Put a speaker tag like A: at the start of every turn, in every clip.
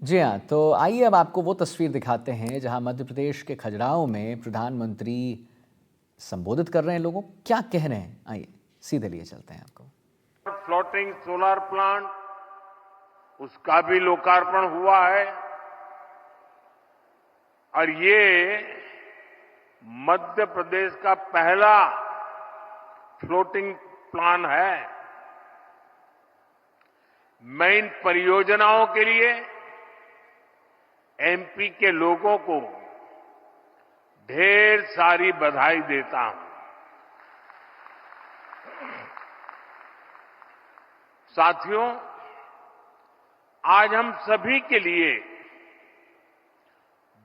A: जी हाँ, तो आइए अब आपको वो तस्वीर दिखाते हैं जहाँ मध्य प्रदेश के खजुराहो में प्रधानमंत्री संबोधित कर रहे हैं लोगों को। क्या कह रहे हैं, आइए सीधे लिए चलते हैं आपको।
B: फ्लोटिंग सोलर प्लांट उसका भी लोकार्पण हुआ है और ये मध्य प्रदेश का पहला फ्लोटिंग प्लांट है। मैं इन परियोजनाओं के लिए एमपी के लोगों को ढेर सारी बधाई देता हूं। साथियों, आज हम सभी के लिए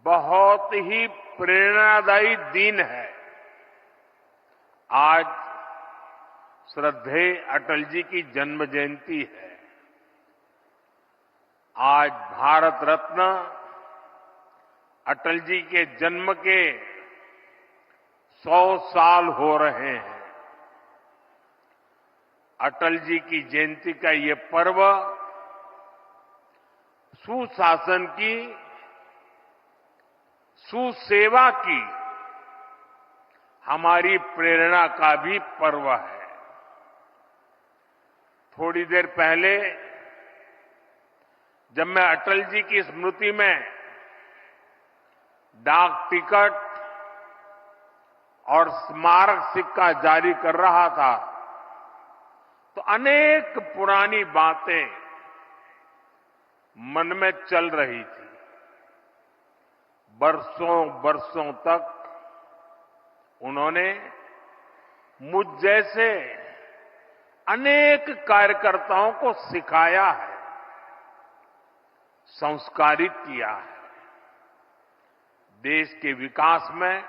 B: बहुत ही प्रेरणादायी दिन है। आज श्रद्धेय अटल जी की जन्म जयंती है। आज भारत रत्न अटल जी के जन्म के 100 साल हो रहे हैं। अटल जी की जयंती का ये पर्व सुशासन की, सुसेवा की हमारी प्रेरणा का भी पर्व है। थोड़ी देर पहले जब मैं अटल जी की स्मृति में डाक टिकट और स्मारक सिक्का जारी कर रहा था तो अनेक पुरानी बातें मन में चल रही थी। बरसों बरसों तक उन्होंने मुझ जैसे अनेक कार्यकर्ताओं को सिखाया है, संस्कारित किया है। देश के विकास में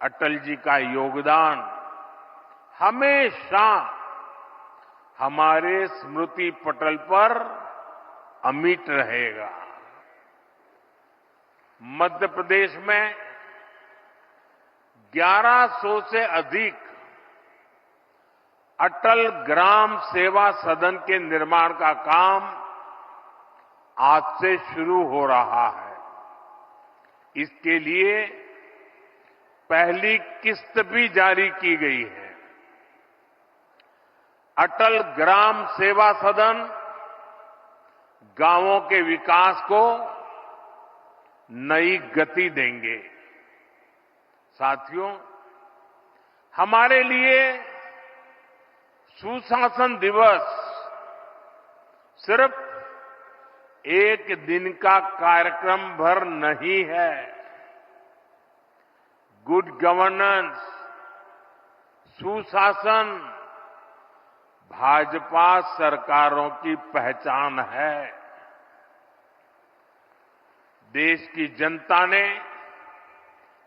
B: अटल जी का योगदान हमेशा हमारे स्मृति पटल पर अमिट रहेगा। मध्य प्रदेश में 1100 से अधिक अटल ग्राम सेवा सदन के निर्माण का काम आज से शुरू हो रहा है। इसके लिए पहली किस्त भी जारी की गई है। अटल ग्राम सेवा सदन गांवों के विकास को नई गति देंगे। साथियों, हमारे लिए सुशासन दिवस सिर्फ एक दिन का कार्यक्रम भर नहीं है। गुड गवर्नेंस, सुशासन भाजपा सरकारों की पहचान है। देश की जनता ने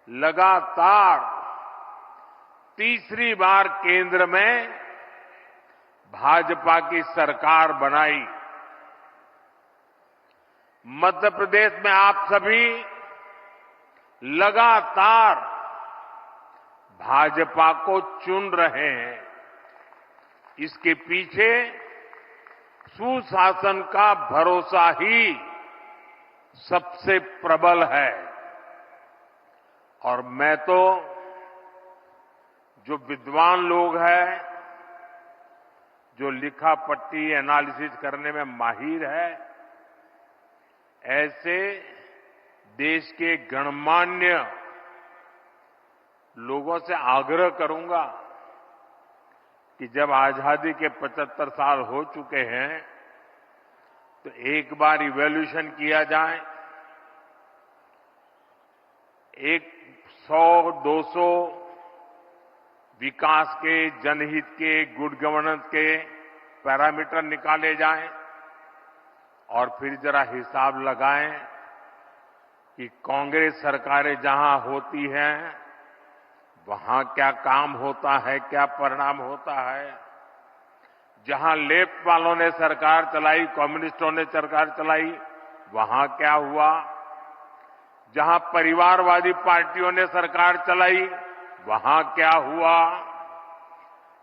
B: लगातार तीसरी बार केंद्र में भाजपा की सरकार बनाई। मध्य प्रदेश में आप सभी लगातार भाजपा को चुन रहे हैं। इसके पीछे सुशासन का भरोसा ही सबसे प्रबल है। और मैं तो जो विद्वान लोग हैं, जो लिखा पट्टी एनालिसिस करने में माहिर है, ऐसे देश के गणमान्य लोगों से आग्रह करूंगा कि जब आजादी के 75 साल हो चुके हैं तो एक बार इवैल्यूएशन किया जाए। 100-200 विकास के, जनहित के, गुड गवर्नेंस के पैरामीटर निकाले जाएं और फिर जरा हिसाब लगाएं कि कांग्रेस सरकारें जहां होती हैं वहां क्या काम होता है, क्या परिणाम होता है। जहां लेफ्ट वालों ने सरकार चलाई, कम्युनिस्टों ने सरकार चलाई, वहां क्या हुआ। जहां परिवारवादी पार्टियों ने सरकार चलाई, वहां क्या हुआ।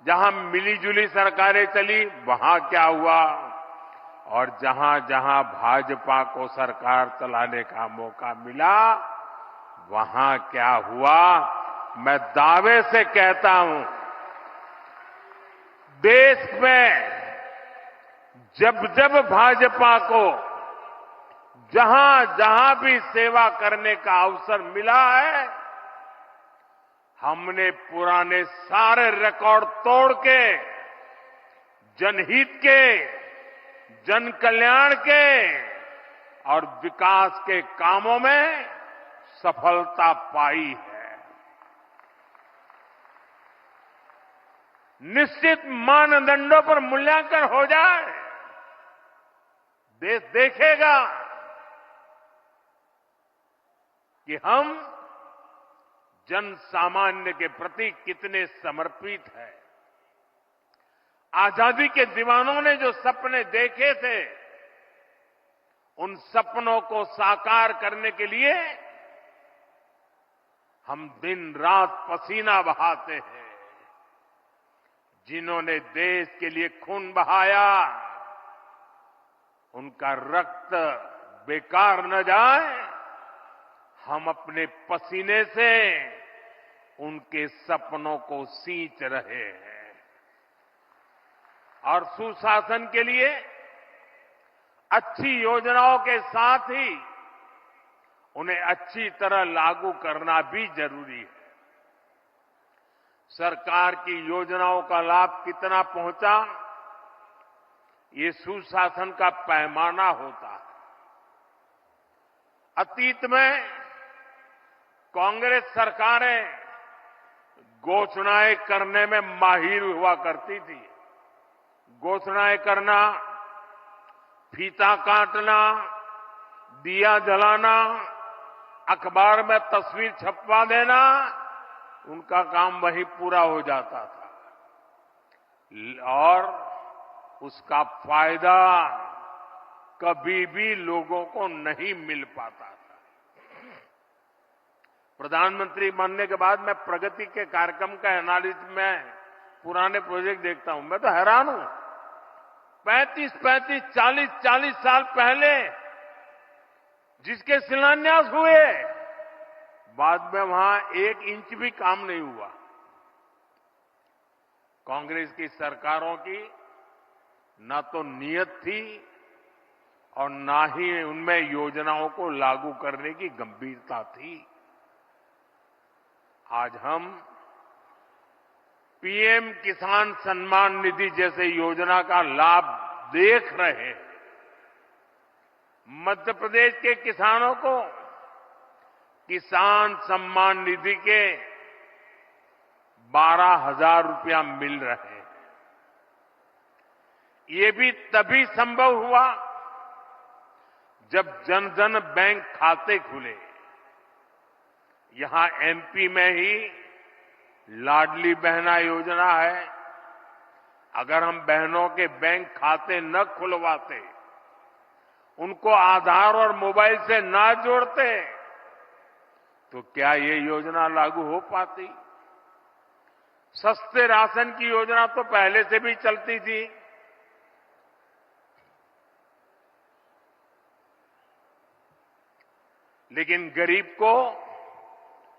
B: जहां मिलीजुली सरकारें चली, वहां क्या हुआ। और जहां जहां भाजपा को सरकार चलाने का मौका मिला, वहां क्या हुआ, मैं दावे से कहता हूं, देश में जब जब भाजपा को जहां जहां भी सेवा करने का अवसर मिला है, हमने पुराने सारे रिकॉर्ड तोड़ के जनहित के, जन कल्याण के और विकास के कामों में सफलता पाई है। निश्चित मानदंडों पर मूल्यांकन हो जाए, देश देखेगा कि हम जन सामान्य के प्रति कितने समर्पित हैं। आजादी के दीवानों ने जो सपने देखे थे, उन सपनों को साकार करने के लिए हम दिन रात पसीना बहाते हैं। जिन्होंने देश के लिए खून बहाया, उनका रक्त बेकार न जाए, हम अपने पसीने से उनके सपनों को सींच रहे हैं। और सुशासन के लिए अच्छी योजनाओं के साथ ही उन्हें अच्छी तरह लागू करना भी जरूरी है। सरकार की योजनाओं का लाभ कितना पहुंचा, ये सुशासन का पैमाना होता है। अतीत में कांग्रेस सरकारें घोषणाएं करने में माहिर हुआ करती थी। घोषणाएं करना, फीता काटना, दिया जलाना, अखबार में तस्वीर छपवा देना, उनका काम वहीं पूरा हो जाता था और उसका फायदा कभी भी लोगों को नहीं मिल पाता था। प्रधानमंत्री बनने के बाद मैं प्रगति के कार्यक्रम का एनालिसिस में पुराने प्रोजेक्ट देखता हूं, मैं तो हैरान हूं। 35-35, 40-40 साल पहले जिसके शिलान्यास हुए, बाद में वहां 1 इंच भी काम नहीं हुआ। कांग्रेस की सरकारों की ना तो नीयत थी और ना ही उनमें योजनाओं को लागू करने की गंभीरता थी। आज हम पीएम किसान सम्मान निधि जैसे योजना का लाभ देख रहे हैं। मध्य प्रदेश के किसानों को किसान सम्मान निधि के 12,000 रुपया मिल रहे हैं। ये भी तभी संभव हुआ जब जन धन बैंक खाते खुले। यहां एमपी में ही लाडली बहना योजना है। अगर हम बहनों के बैंक खाते न खुलवाते, उनको आधार और मोबाइल से ना जोड़ते, तो क्या ये योजना लागू हो पाती? सस्ते राशन की योजना तो पहले से भी चलती थी। लेकिन गरीब को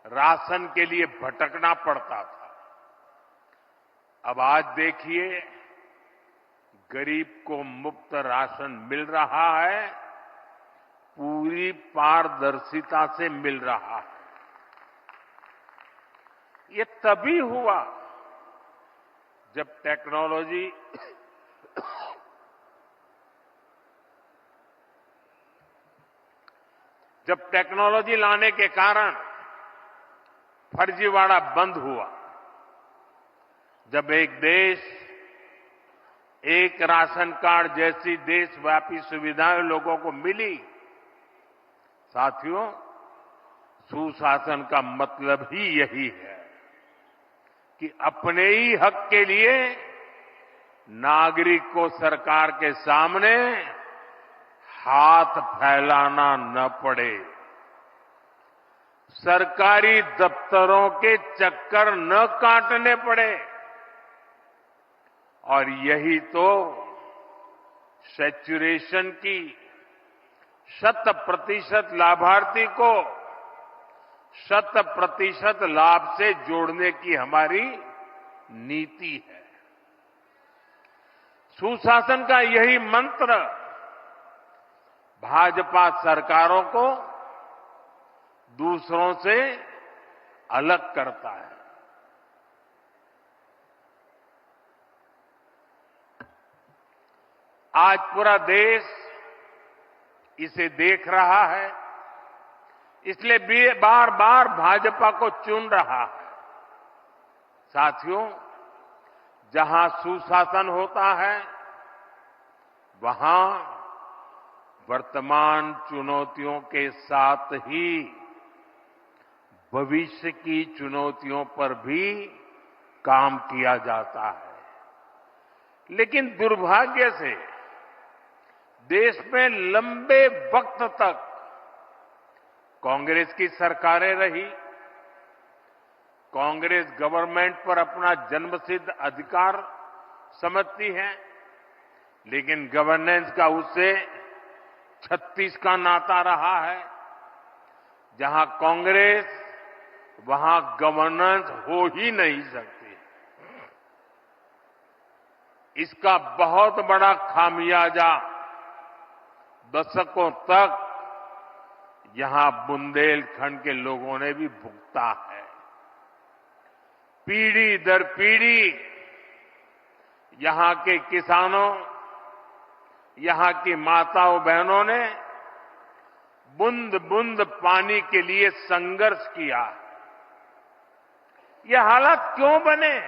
B: राशन के लिए भटकना पड़ता था। अब आज देखिए, गरीब को मुफ्त राशन मिल रहा है, पूरी पारदर्शिता से मिल रहा है। ये तभी हुआ जब टेक्नोलॉजी लाने के कारण फर्जीवाड़ा बंद हुआ। जब एक देश एक राशन कार्ड जैसी देशव्यापी सुविधाएं लोगों को मिली, साथियों, सुशासन का मतलब ही यही है कि अपने ही हक के लिए नागरिक को सरकार के सामने हाथ फैलाना न पड़े, सरकारी दफ्तरों के चक्कर न काटने पड़े। और यही तो सैचुरेशन की 100% लाभार्थी को 100% लाभ से जोड़ने की हमारी नीति है। सुशासन का यही मंत्र भाजपा सरकारों को दूसरों से अलग करता है। आज पूरा देश इसे देख रहा है, इसलिए बार बार भाजपा को चुन रहा है। साथियों, जहां सुशासन होता है वहां वर्तमान चुनौतियों के साथ ही भविष्य की चुनौतियों पर भी काम किया जाता है। लेकिन दुर्भाग्य से देश में लंबे वक्त तक कांग्रेस की सरकारें रही। कांग्रेस गवर्नमेंट पर अपना जन्मसिद्ध अधिकार समझती है, लेकिन गवर्नेंस का उससे 36 का नाता रहा है। जहां कांग्रेस वहां गवर्नेंस हो ही नहीं सकती। इसका बहुत बड़ा खामियाजा दशकों तक यहां बुंदेलखंड के लोगों ने भी भुगता है। पीढ़ी दर पीढ़ी यहां के किसानों, यहां की माताओं बहनों ने बूंद बूंद पानी के लिए संघर्ष किया। ये हालात क्यों बने?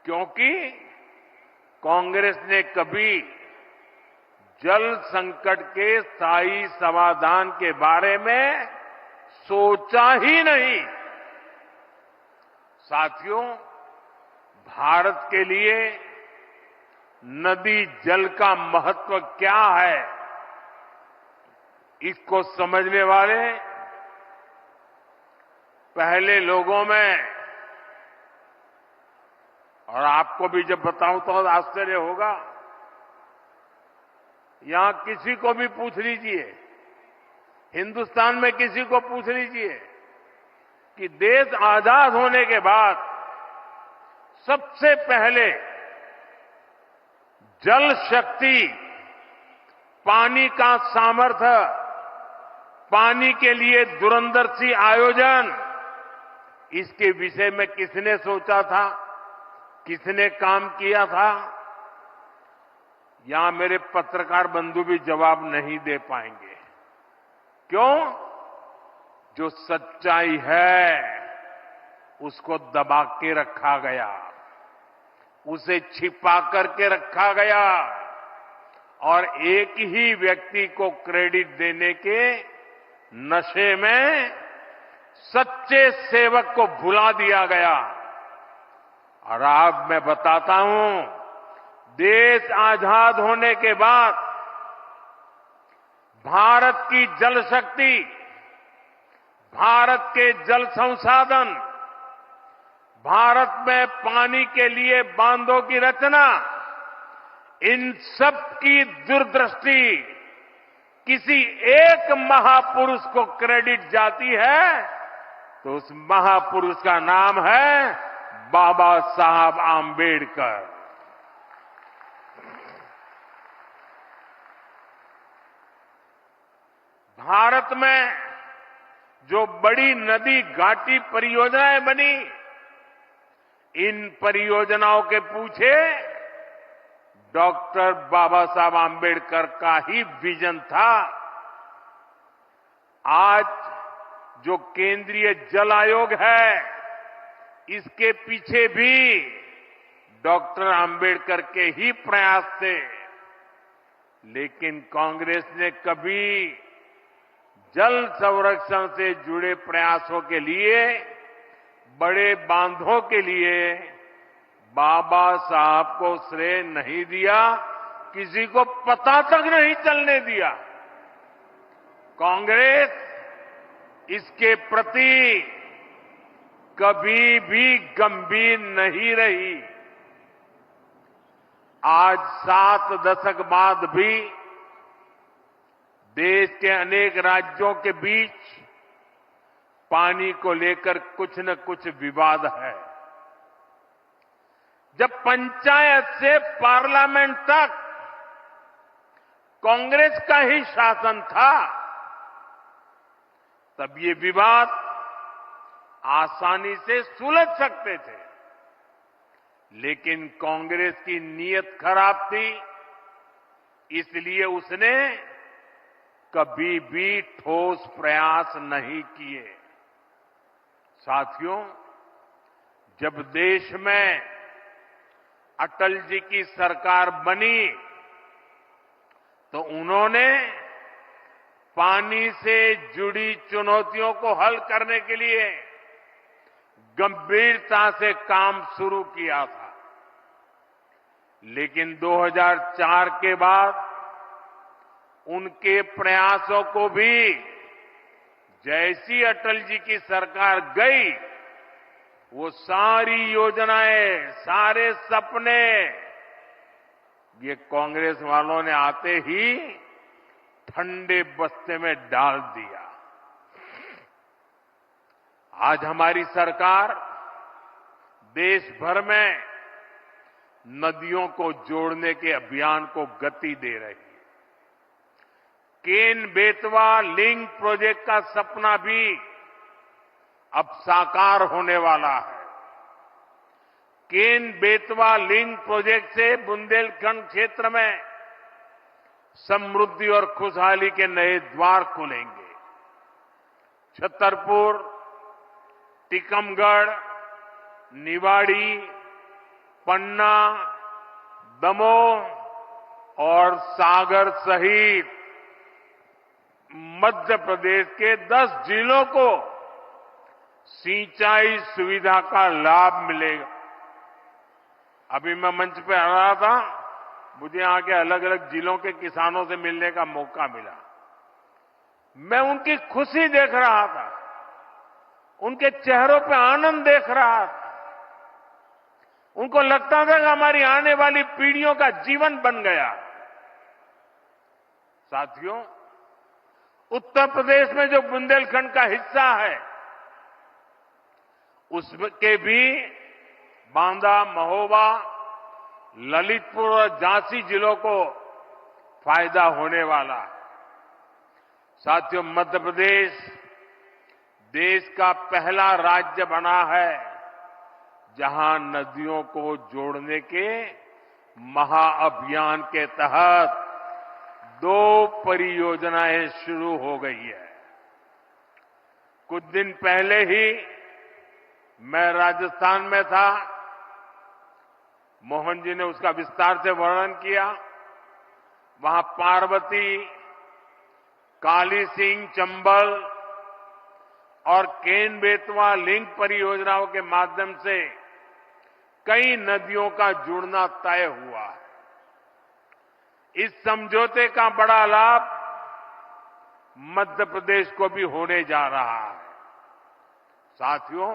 B: क्योंकि कांग्रेस ने कभी जल संकट के स्थायी समाधान के बारे में सोचा ही नहीं। साथियों, भारत के लिए नदी जल का महत्व क्या है, इसको समझने वाले पहले लोगों में, और आपको भी जब बताऊं तो आश्चर्य होगा, यहां किसी को भी पूछ लीजिए, हिंदुस्तान में किसी को पूछ लीजिए कि देश आजाद होने के बाद सबसे पहले जल शक्ति, पानी का सामर्थ्य, पानी के लिए दूरंदर्शी आयोजन, इसके विषय में किसने सोचा था, किसने काम किया था? यहां मेरे पत्रकार बंधु भी जवाब नहीं दे पाएंगे। क्यों? जो सच्चाई है उसको दबा के रखा गया, उसे छिपा करके रखा गया और एक ही व्यक्ति को क्रेडिट देने के नशे में सच्चे सेवक को भुला दिया गया। और अब मैं बताता हूं, देश आजाद होने के बाद भारत की जल शक्ति, भारत के जल संसाधन, भारत में पानी के लिए बांधों की रचना, इन सब की दूरदृष्टि किसी एक महापुरुष को क्रेडिट जाती है तो उस महापुरुष का नाम है बाबा साहब आंबेडकर। भारत में जो बड़ी नदी घाटी परियोजनाएं बनी, इन परियोजनाओं के पीछे डॉक्टर बाबा साहब आंबेडकर का ही विजन था। आज जो केंद्रीय जल आयोग है, इसके पीछे भी डॉक्टर आंबेडकर के ही प्रयास थे। लेकिन कांग्रेस ने कभी जल संरक्षण से जुड़े प्रयासों के लिए, बड़े बांधों के लिए बाबा साहब को श्रेय नहीं दिया, किसी को पता तक नहीं चलने दिया। कांग्रेस इसके प्रति कभी भी गंभीर नहीं रही। आज 7 दशक बाद भी देश के अनेक राज्यों के बीच पानी को लेकर कुछ न कुछ विवाद है। जब पंचायत से पार्लियामेंट तक कांग्रेस का ही शासन था, तब ये विवाद आसानी से सुलझ सकते थे। लेकिन कांग्रेस की नीयत खराब थी, इसलिए उसने कभी भी ठोस प्रयास नहीं किए। साथियों, जब देश में अटल जी की सरकार बनी तो उन्होंने पानी से जुड़ी चुनौतियों को हल करने के लिए गंभीरता से काम शुरू किया था। लेकिन 2004 के बाद उनके प्रयासों को भी जैसी अटल जी की सरकार गई, वो सारी योजनाएं, सारे सपने ये कांग्रेस वालों ने आते ही ठंडे बस्ते में डाल दिया। आज हमारी सरकार देश भर में नदियों को जोड़ने के अभियान को गति दे रही है। केन बेतवा लिंक प्रोजेक्ट का सपना भी अब साकार होने वाला है। केन बेतवा लिंक प्रोजेक्ट से बुंदेलखंड क्षेत्र में समृद्धि और खुशहाली के नए द्वार खुलेंगे। छतरपुर, टीकमगढ़, निवाड़ी, पन्ना, दमोह और सागर सहित मध्य प्रदेश के 10 जिलों को सिंचाई सुविधा का लाभ मिलेगा। अभी मैं मंच पे आ रहा था, मुझे यहां के अलग अलग जिलों के किसानों से मिलने का मौका मिला। मैं उनकी खुशी देख रहा था, उनके चेहरों पे आनंद देख रहा था। उनको लगता था कि हमारी आने वाली पीढ़ियों का जीवन बन गया। साथियों, उत्तर प्रदेश में जो बुंदेलखंड का हिस्सा है, उसके भी बांदा, महोबा, ललितपुर और झांसी जिलों को फायदा होने वाला है। साथियों, मध्य प्रदेश देश का पहला राज्य बना है जहां नदियों को जोड़ने के महाअभियान के तहत 2 परियोजनाएं शुरू हो गई है। कुछ दिन पहले ही मैं राजस्थान में था। मोहन जी ने उसका विस्तार से वर्णन किया। वहां पार्वती, काली सिंह चंबल और केन बेतवा लिंक परियोजनाओं के माध्यम से कई नदियों का जुड़ना तय हुआ है। इस समझौते का बड़ा लाभ मध्य प्रदेश को भी होने जा रहा है। साथियों,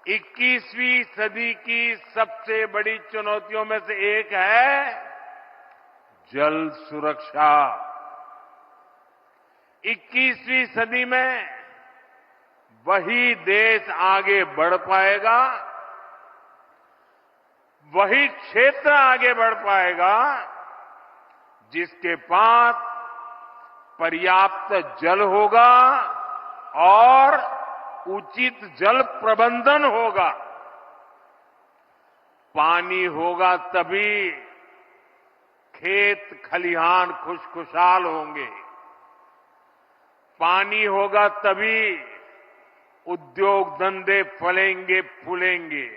B: 21वीं सदी की सबसे बड़ी चुनौतियों में से एक है जल सुरक्षा। 21वीं सदी में वही देश आगे बढ़ पाएगा, वही क्षेत्र आगे बढ़ पाएगा जिसके पास पर्याप्त जल होगा और उचित जल प्रबंधन होगा। पानी होगा तभी खेत खलिहान खुशखुशाल होंगे। पानी होगा तभी उद्योग धंधे फलेंगे फूलेंगे।